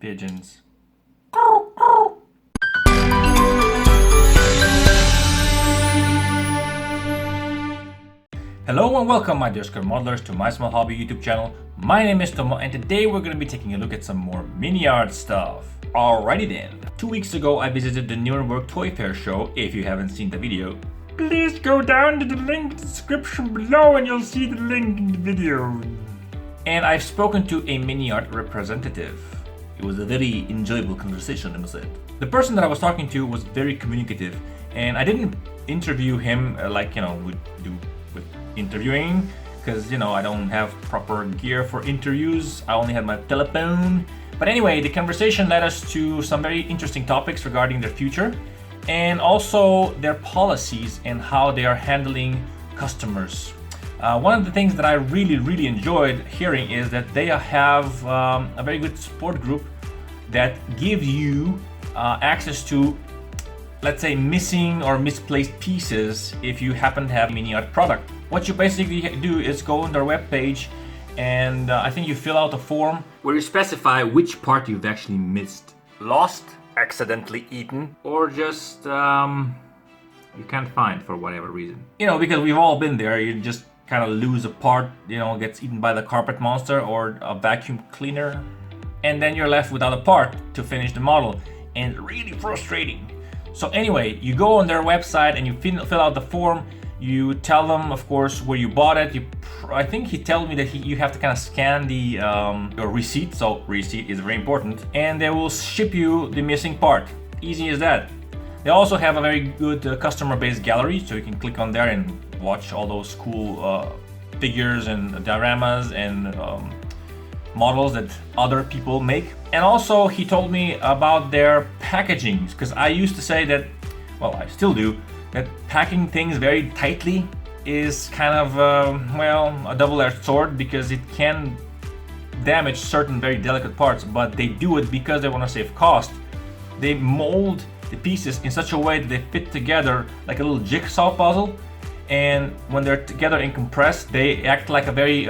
Pigeons. Hello and welcome, my dear square modelers, to my small hobby YouTube channel. My name is Tomo, and today we're going to be taking a look at some more mini art stuff. Alrighty then. 2 weeks ago I visited the Nuremberg Toy Fair show. If you haven't seen the video, please go down to the link in the description below and you'll see the link in the video. And I've spoken to a mini art representative. It was a very enjoyable conversation, I must say. The person that I was talking to was very communicative, and I didn't interview him like, we do with interviewing, because, I don't have proper gear for interviews. I only had my telephone. But anyway, the conversation led us to some very interesting topics regarding their future, and also their policies and how they are handling customers. One of the things that I really enjoyed hearing is that they have a very good support group that gives you access to, let's say, missing or misplaced pieces if you happen to have a mini art product. What you basically do is go on their webpage, and I think you fill out a form where you specify which part you've actually missed, lost, accidentally eaten, or just you can't find for whatever reason. Because we've all been there. You just kind of lose a part, gets eaten by the carpet monster or a vacuum cleaner, and then you're left without a part to finish the model, and it's really frustrating. So anyway, you go on their website and you fill out the form. You tell them, of course, where you bought it. I think he told me that you have to kind of scan the your receipt. So receipt is very important, and they will ship you the missing part. Easy as that. They also have a very good customer-based gallery, so you can click on there and watch all those cool figures and dioramas and models that other people make. And also he told me about their packaging, because I used to say that, well, I still do, that packing things very tightly is kind of a double-edged sword, because it can damage certain very delicate parts, but they do it because they want to save cost. They mold the pieces in such a way that they fit together like a little jigsaw puzzle, and when they're together and compressed, they act like a very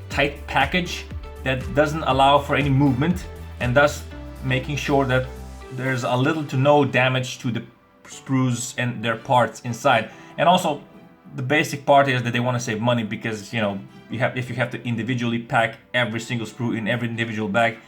tight package that doesn't allow for any movement, and thus making sure that there's a little to no damage to the sprues and their parts inside. And also the basic part is that they want to save money, because if you have to individually pack every single sprue in every individual bag,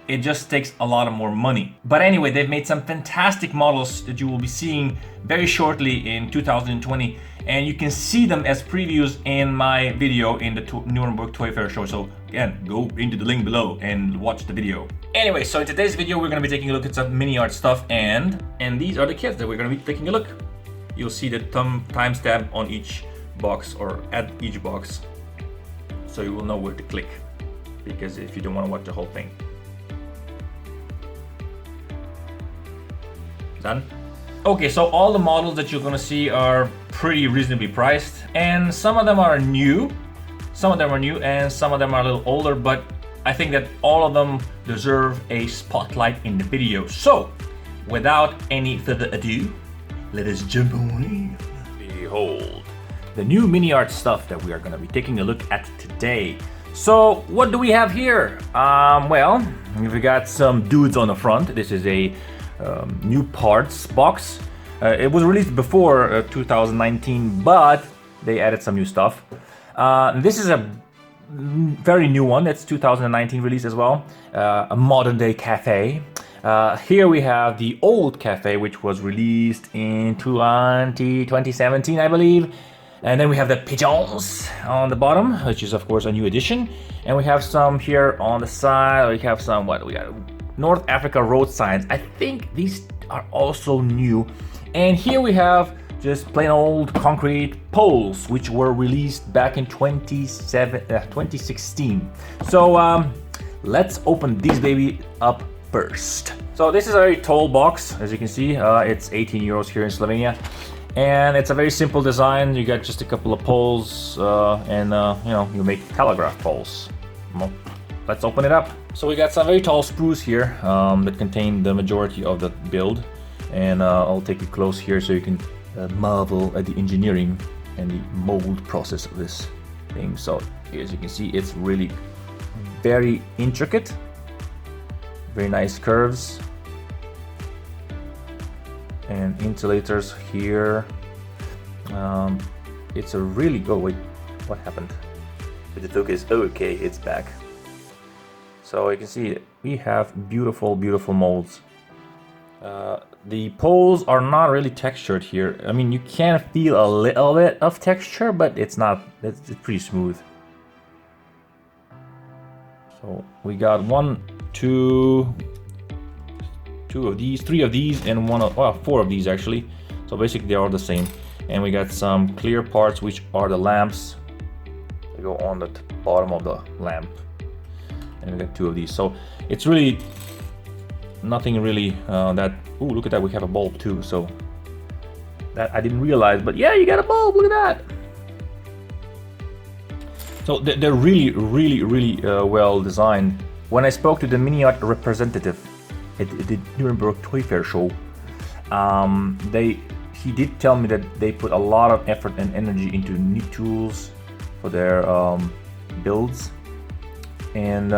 it just takes a lot of more money. But anyway, they've made some fantastic models that you will be seeing very shortly in 2020, and you can see them as previews in my video in the Nuremberg Toy Fair show. So again, go into the link below and watch the video. Anyway, so in today's video we're going to be taking a look at some mini art stuff, and these are the kits that we're going to be taking a look. You'll see the timestamp on each box, or at each box, so you will know where to click, because if you don't want to watch the whole thing. Done? Okay, so all the models that you're gonna see are pretty reasonably priced, and some of them are new, and some of them are a little older, but I think that all of them deserve a spotlight in the video. So, without any further ado, let us jump on. Behold, the new mini art stuff that we are gonna be taking a look at today. So, what do we have here? Well, we've got some dudes on the front. This is a new parts box. It was released before 2019, but they added some new stuff. This is a very new one. It's 2019 release as well. A Modern Cafe. Here we have the old cafe, which was released in 2017, I believe. And then we have the Pigeons on the bottom, which is of course a new edition. And we have some here on the side. We have some, what do we got? North Africa road signs. I think these are also new. And here we have just plain old concrete poles, which were released back in 2016. So let's open these baby up first. So this is a very tall box, as you can see. It's 18 euros here in Slovenia, and it's a very simple design. You got just a couple of poles, and you make telegraph poles. Well, let's open it up. So we got some very tall sprues here that contain the majority of the build, and I'll take you close here so you can marvel at the engineering and the mold process of this thing. So as you can see, it's really very intricate. Very nice curves. And insulators here. It's a really, oh wait, what happened? With the focus, oh, okay, it's back. So you can see we have beautiful, beautiful molds. The poles are not really textured here. I mean, you can feel a little bit of texture, but it's not, it's pretty smooth. So we got three of these, and four of these actually. So basically they are the same. And we got some clear parts, which are the lamps. They go on the bottom of the lamp. And we got two of these. So it's really nothing really that. Ooh, look at that! We have a bulb too. So that I didn't realize, but yeah, you got a bulb. Look at that. So they're really, really, really well designed. When I spoke to the Mini Art representative at the Nuremberg Toy Fair show, he did tell me that they put a lot of effort and energy into new tools for their builds, and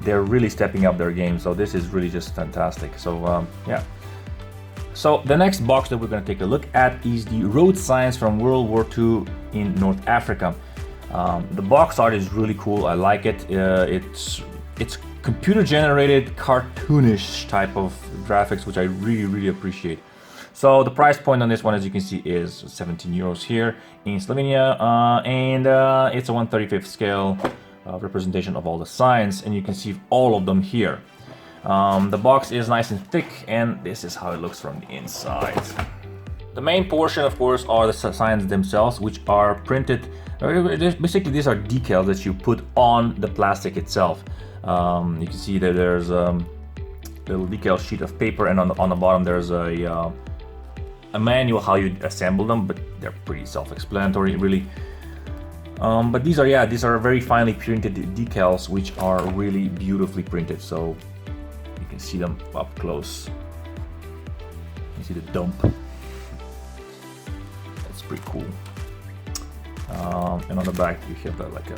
they're really stepping up their game. So this is really just fantastic. So yeah. So the next box that we're going to take a look at is the road signs from World War II in North Africa. The box art is really cool. I like it. It's computer generated, cartoonish type of graphics, which I really, really appreciate. So the price point on this one, as you can see, is 17 euros here in Slovenia, and it's a 1/35 scale representation of all the signs, and you can see all of them here. The box is nice and thick, and this is how it looks from the inside. The main portion, of course, are the signs themselves, which are printed. Basically, these are decals that you put on the plastic itself. You can see that there's a little decal sheet of paper, and on the bottom there's a manual how you assemble them, but they're pretty self-explanatory, really. But these are very finely printed decals, which are really beautifully printed. So you can see them up close. You see the dump. That's pretty cool. And on the back you have like a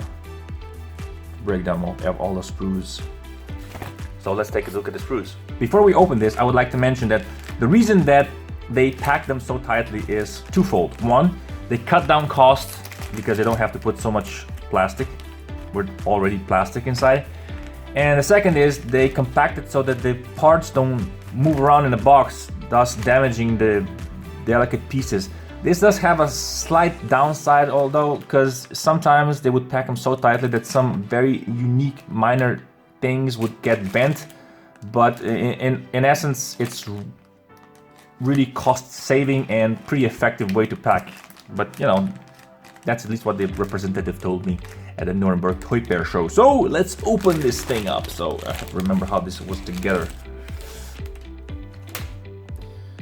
breakdown of all the sprues. So let's take a look at the sprues. Before we open this, I would like to mention that the reason that they pack them so tightly is twofold. One, they cut down cost because they don't have to put so much plastic. We're already plastic inside. And the second is they compact it so that the parts don't move around in the box, thus damaging the delicate pieces. This does have a slight downside, although, because sometimes they would pack them so tightly that some very unique minor things would get bent. But in essence, it's really cost-saving and pretty effective way to pack. But you know, that's at least what the representative told me at the Nuremberg Toy Fair show. So let's open this thing up. So I have to remember how this was together.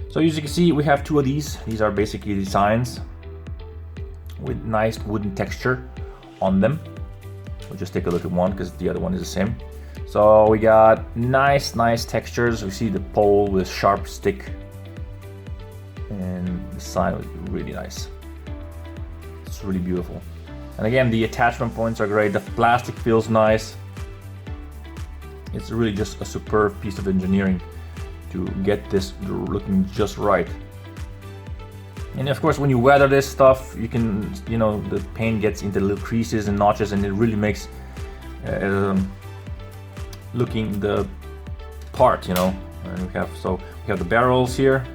So as you can see, we have two of these. These are basically the signs with nice wooden texture on them. We'll just take a look at one because the other one is the same. So we got nice textures. We see the pole with sharp stick, and the sign was really nice. It's really beautiful. And again, the attachment points are great. The plastic feels nice. It's really just a superb piece of engineering to get this looking just right. And of course, when you weather this stuff, you can, you know, the paint gets into little creases and notches, and it really makes looking the part, you know. And we have the barrels here,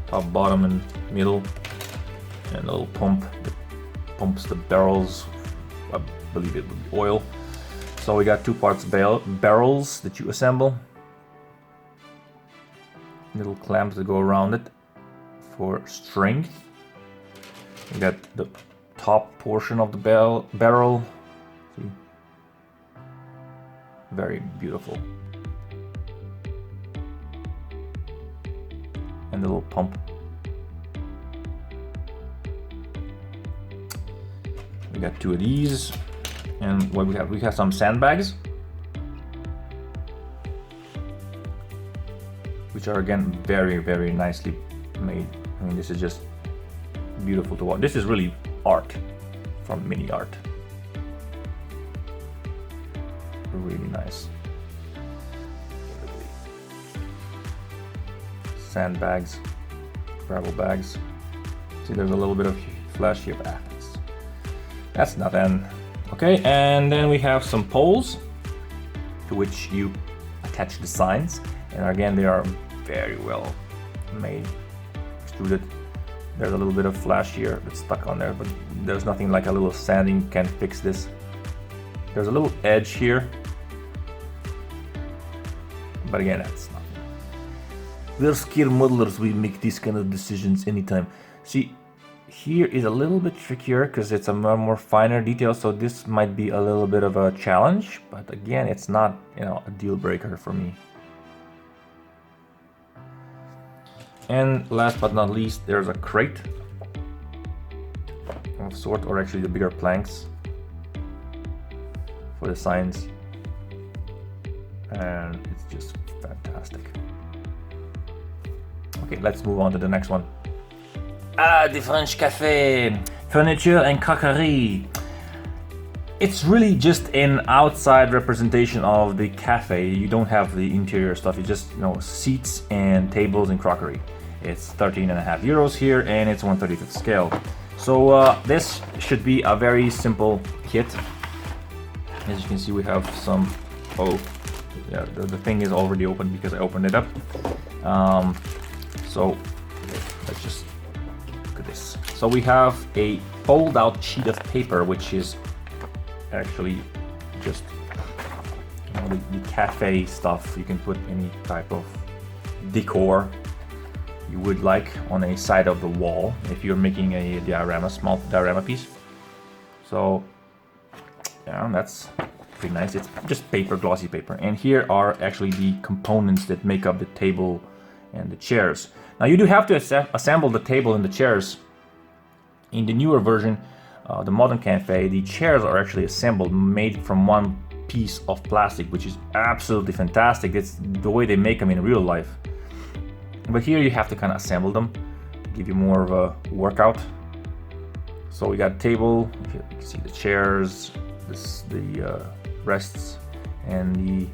top, bottom, and middle, and a little pump that pumps the barrels. I believe it would be oil. So we got two parts barrels that you assemble. Little clamps that go around it for strength. We got the top portion of the barrel. See? Very beautiful. And the little pump. We got two of these. And what we have some sandbags, which are again very nicely made. I mean, this is just beautiful to watch. This is really art from Mini Art. Really nice. sandbags, gravel bags. See, there's a little bit of flash here, but that's nothing. Okay, and then we have some poles to which you attach the signs, and again they are very well made, extruded. There's a little bit of flash here that's stuck on there, but there's nothing like a little sanding can fix this. There's a little edge here, but again, that's not. We're skilled modelers, we make these kind of decisions anytime. See, here is a little bit trickier because it's a more finer detail, so this might be a little bit of a challenge, but again, it's not, a deal breaker for me. And last but not least, there's a crate of sort, or actually the bigger planks for the signs, and it's just fantastic. Okay, let's move on to the next one. The French Cafe, furniture and crockery. It's really just an outside representation of the cafe. You don't have the interior stuff. You just, seats and tables and crockery. It's 13.5 euros here, and it's 1/35 scale. So this should be a very simple kit. As you can see, we have some. Oh, yeah, the thing is already open because I opened it up. So let's just look at this. So we have a fold-out sheet of paper, which is actually just the cafe stuff. You can put any type of decor you would like on a side of the wall if you're making a diorama, small diorama piece. So yeah, that's pretty nice. It's just paper, glossy paper. And here are actually the components that make up the table and the chairs. Now you do have to assemble the table and the chairs. In the newer version, the Moderen Cafe, the chairs are actually assembled, made from one piece of plastic, which is absolutely fantastic. It's the way they make them in real life. But here you have to kind of assemble them, give you more of a workout. So we got table, you can see the chairs, the rests, and the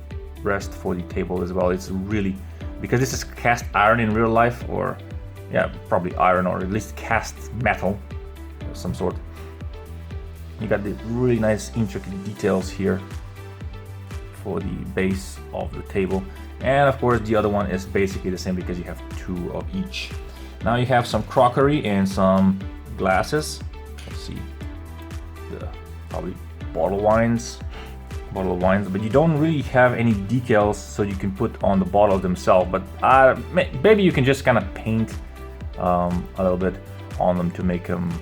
rest for the table as well. It's really, because this is cast iron in real life, or yeah, probably iron, or at least cast metal of some sort. You got the really nice intricate details here for the base of the table. And of course the other one is basically the same because you have two of each. Now you have some crockery and some glasses. Let's see, probably bottle of wines, but you don't really have any decals so you can put on the bottles themselves, but maybe you can just kind of paint a little bit on them to make them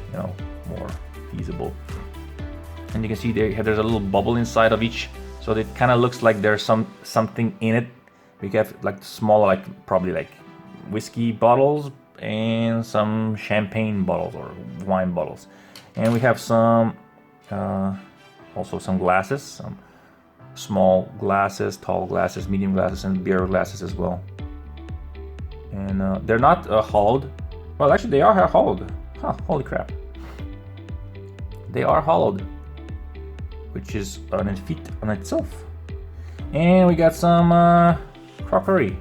more feasible. And you can see there's a little bubble inside of each, so it kind of looks like there's something in it. We have like small, probably like whiskey bottles and some champagne bottles or wine bottles. And we have some also some glasses, some small glasses, tall glasses, medium glasses, and beer glasses as well. And they're not hollowed. Well, actually they are hollowed. Huh, holy crap. They are hollowed, which is a feat on itself. And we got some crockery.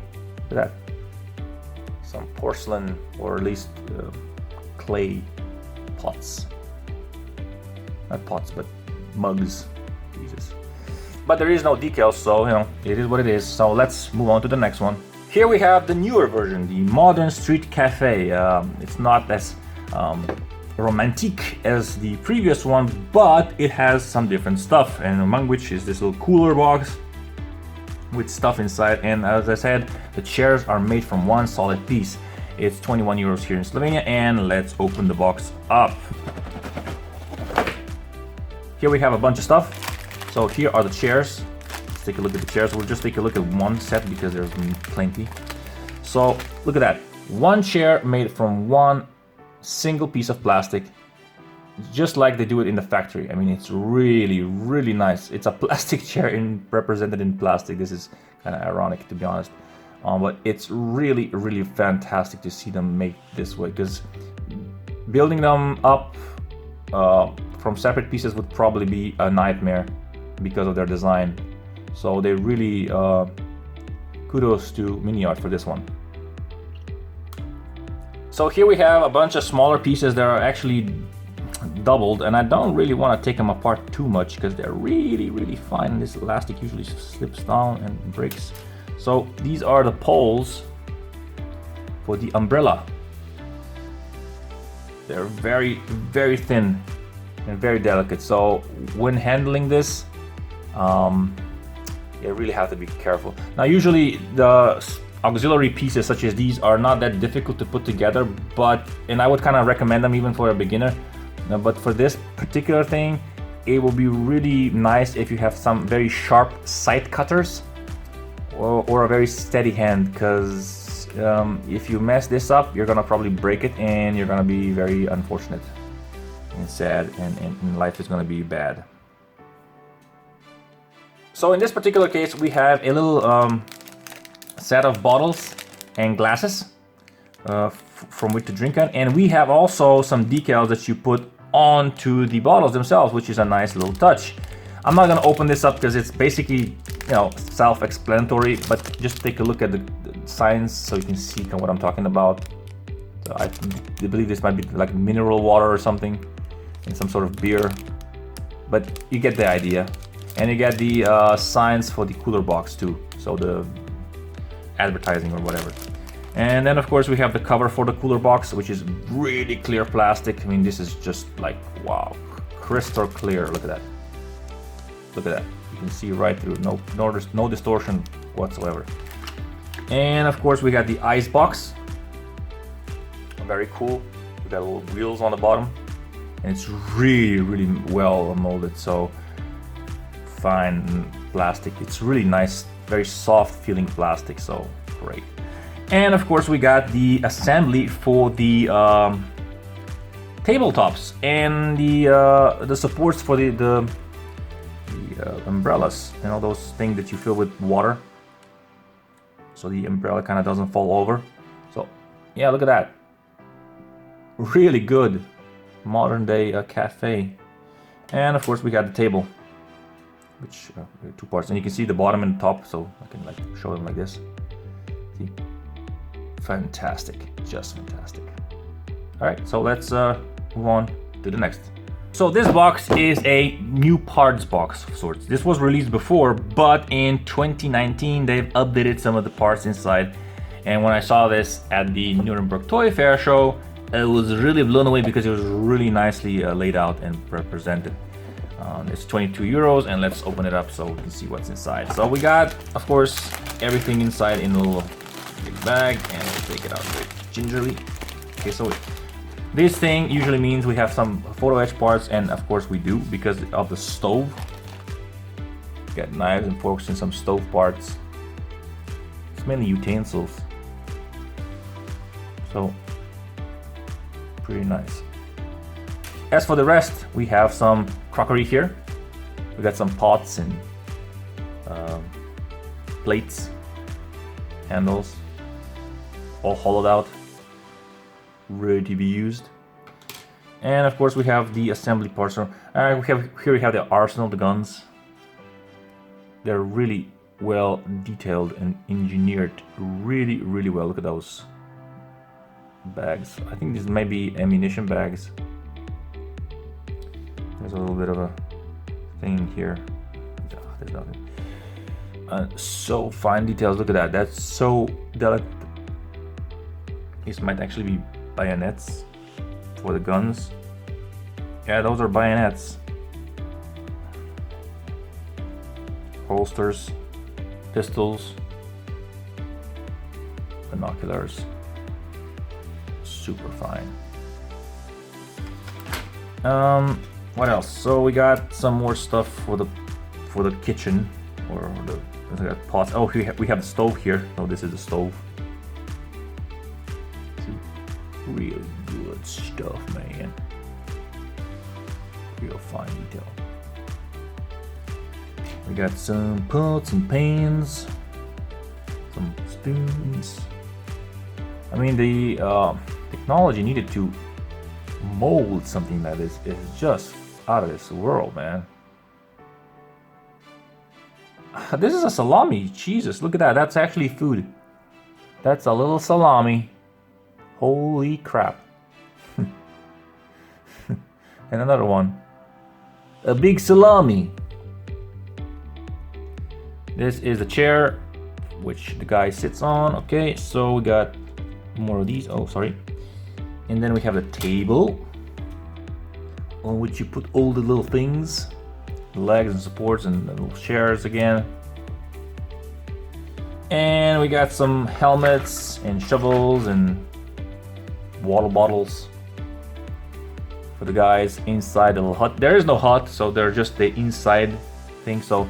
Look at that. Some porcelain, or at least clay pots. Not pots, but mugs. Jesus. But there is no decals, so it is what it is. So let's move on to the next one. Here we have the newer version, the Modern Street Cafe. It's not as romantic as the previous one, but it has some different stuff, and among which is this little cooler box with stuff inside. And as I said, the chairs are made from one solid piece. It's 21 euros here in Slovenia, and let's open the box up. Here we have a bunch of stuff. So here are the chairs. Let's take a look at the chairs. We'll just take a look at one set because there's plenty. So look at that. One chair made from one single piece of plastic, just like they do it in the factory. I mean, it's really, really nice. It's a plastic chair represented in plastic. This is kind of ironic, to be honest. But it's really, really fantastic to see them make this way, because building them up from separate pieces would probably be a nightmare because of their design. So they really kudos to Mini Art for this one. So here we have a bunch of smaller pieces that are actually doubled, and I don't really want to take them apart too much because they're really fine. This elastic usually slips down and breaks. So these are the poles for the umbrella. They're very thin and very delicate. So when handling this, you really have to be careful. Now usually the auxiliary pieces such as these are not that difficult to put together, and I would kind of recommend them even for a beginner. But for this particular thing, it will be really nice if you have some very sharp side cutters or a very steady hand, because if you mess this up, you're gonna probably break it and you're gonna be very unfortunate and sad, and life is gonna be bad. So in this particular case, we have a little set of bottles and glasses from which to drink on, and we have also some decals that you put onto the bottles themselves, which is a nice little touch. I'm not gonna open this up because it's basically, you know, self-explanatory, but just take a look at the signs so you can see kind of what I'm talking about. So I believe this might be like mineral water or something, and some sort of beer, but you get the idea. And you get the signs for the cooler box too, so the advertising or whatever. And then of course we have the cover for the cooler box, which is really clear plastic. I mean, this is just like, wow, crystal clear. Look at that. Look at that. You can see right through, no distortion whatsoever. And of course we got the ice box. Very cool. We got little wheels on the bottom, and it's really well molded. So fine plastic. It's really nice, very soft feeling plastic. So great. And of course we got the assembly for the tabletops and the supports for the umbrellas, you know, those things that you fill with water, so the umbrella kind of doesn't fall over. So yeah, look at that, really good modern day cafe. And of course we got the table, which two parts, and you can see the bottom and the top, so I can like show them like this. See? Fantastic, just fantastic. All right, so let's move on to the next. So this box is a new parts box of sorts. This was released before, but in 2019 they've updated some of the parts inside. And when I saw this at the Nuremberg Toy Fair show, I was really blown away because it was really nicely laid out and represented. It's 22 euros, and let's open it up so we can see what's inside. So we got, of course, everything inside in a little big bag, and we'll take it out very gingerly. Okay, so this thing usually means we have some photo etch parts, and of course we do because of the stove. Got knives and forks and some stove parts. It's mainly utensils. So pretty nice. As for the rest, we have some crockery here. We got some pots and plates, handles, all hollowed out, ready to be used. And of course we have the assembly parts. Here we have the arsenal, the guns. They're really well detailed and engineered, really well. Look at those bags. I think these may be ammunition bags. There's a little bit of a thing here. There's nothing. So fine details. Look at that. That's so delicate. These might actually be bayonets for the guns. Yeah, those are bayonets. Holsters, pistols, binoculars. Super fine. What else? So we got some more stuff for the kitchen, or we got pots. Oh, we have the stove here. Oh, this is the stove. See? Real good stuff, man. Real fine detail. We got some pots and pans, some spoons. I mean, the technology needed to mold something that is just out of this world, man. This is a salami. Jesus, look at that. That's actually food. That's a little salami Holy crap. And another one. A big salami. This is the chair which the guy sits on. Okay, so we got more of these. Oh, sorry. And then we have the table on which you put all the little things, the legs and supports and the little chairs again. And we got some helmets and shovels and water bottles for the guys inside the little hut. There is no hut, so they're just the inside thing. So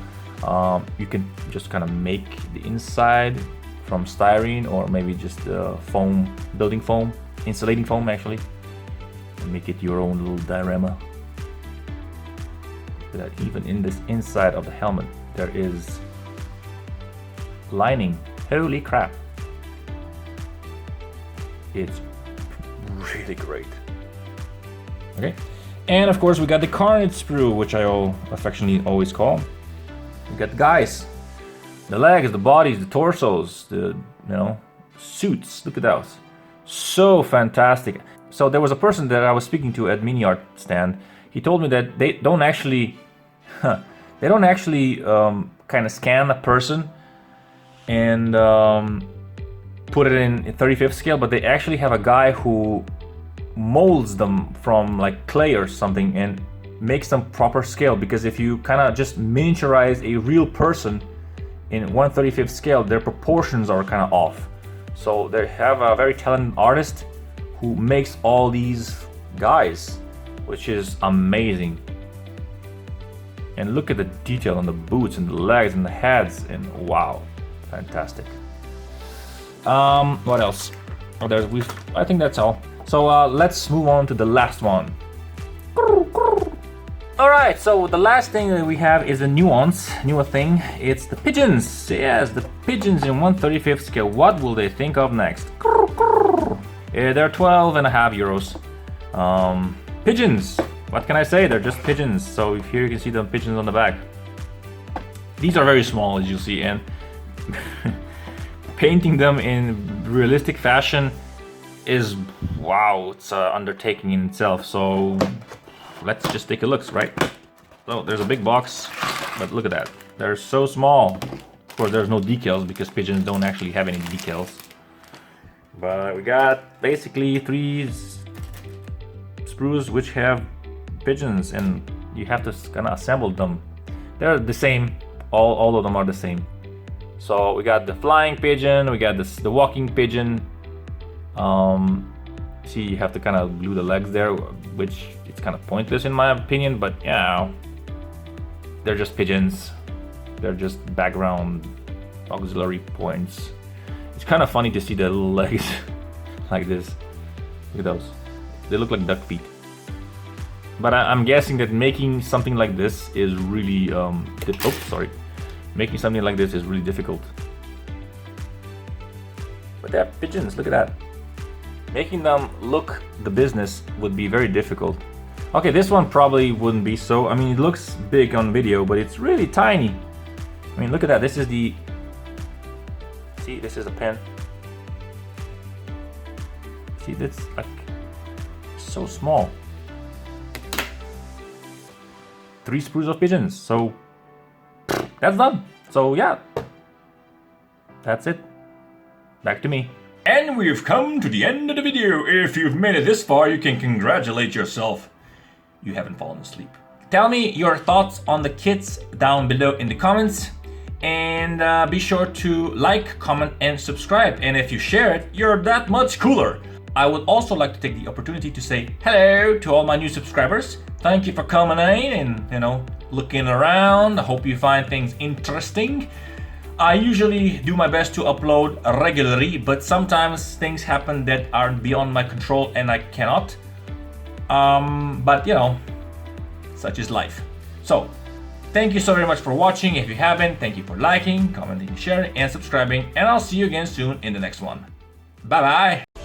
you can just kind of make the inside from styrene or maybe just foam, building foam, insulating foam actually, and make it your own little diorama. Look at that, even in this inside of the helmet there is lining. Holy crap. It's really great. Okay, and of course we got the carnage sprue, which I affectionately always call. We got the guys, the legs, the bodies, the torsos, the suits. Look at those, so fantastic. So there was a person that I was speaking to at Mini Art stand. He told me that they don't actually kind of scan a person and put it in 35th scale, but they actually have a guy who molds them from like clay or something and makes them proper scale. Because if you kind of just miniaturize a real person in 1/35th scale, their proportions are kind of off. So they have a very talented artist who makes all these guys, which is amazing. And look at the detail on the boots and the legs and the heads, and wow, fantastic. What else? Oh, I think that's all. So let's move on to the last one. All right, so the last thing that we have is a newer thing. It's the pigeons. Yes, the pigeons in 1/35th scale. What will they think of next? They're 12.5 euros. Pigeons. What can I say? They're just pigeons. So here you can see the pigeons on the back. These are very small, as you see, and painting them in realistic fashion is, wow, it's an undertaking in itself. So let's just take a look, right? So there's a big box, but look at that. They're so small. Of course, there's no decals because pigeons don't actually have any decals. But we got basically 3 sprues which have pigeons, and you have to kind of assemble them. They're the same. All of them are the same. So we got the flying pigeon, we got the walking pigeon. See, you have to kind of glue the legs there, which it's kind of pointless in my opinion, but yeah, they're just pigeons. They're just background auxiliary points. It's kind of funny to see the little legs like this. Look at those. They look like duck feet. But I'm guessing that making something like this is really making something like this is really difficult. But they're pigeons. Look at that. Making them look the business would be very difficult. Okay, this one probably wouldn't be so. I mean, it looks big on video, but it's really tiny. I mean, look at that. This is the. See, this is a pen. See, that's like so small. 3 sprues of pigeons. So that's done. So yeah, that's it. Back to me. And we've come to the end of the video. If you've made it this far, you can congratulate yourself. You haven't fallen asleep. Tell me your thoughts on the kits down below in the comments. And be sure to like, comment, and subscribe. And if you share it, you're that much cooler. I would also like to take the opportunity to say hello to all my new subscribers. Thank you for coming in and, looking around. I hope you find things interesting. I usually do my best to upload regularly, but sometimes things happen that are beyond my control and I cannot. But such is life. So, thank you so very much for watching. If you haven't, thank you for liking, commenting, sharing, and subscribing. And I'll see you again soon in the next one. Bye bye.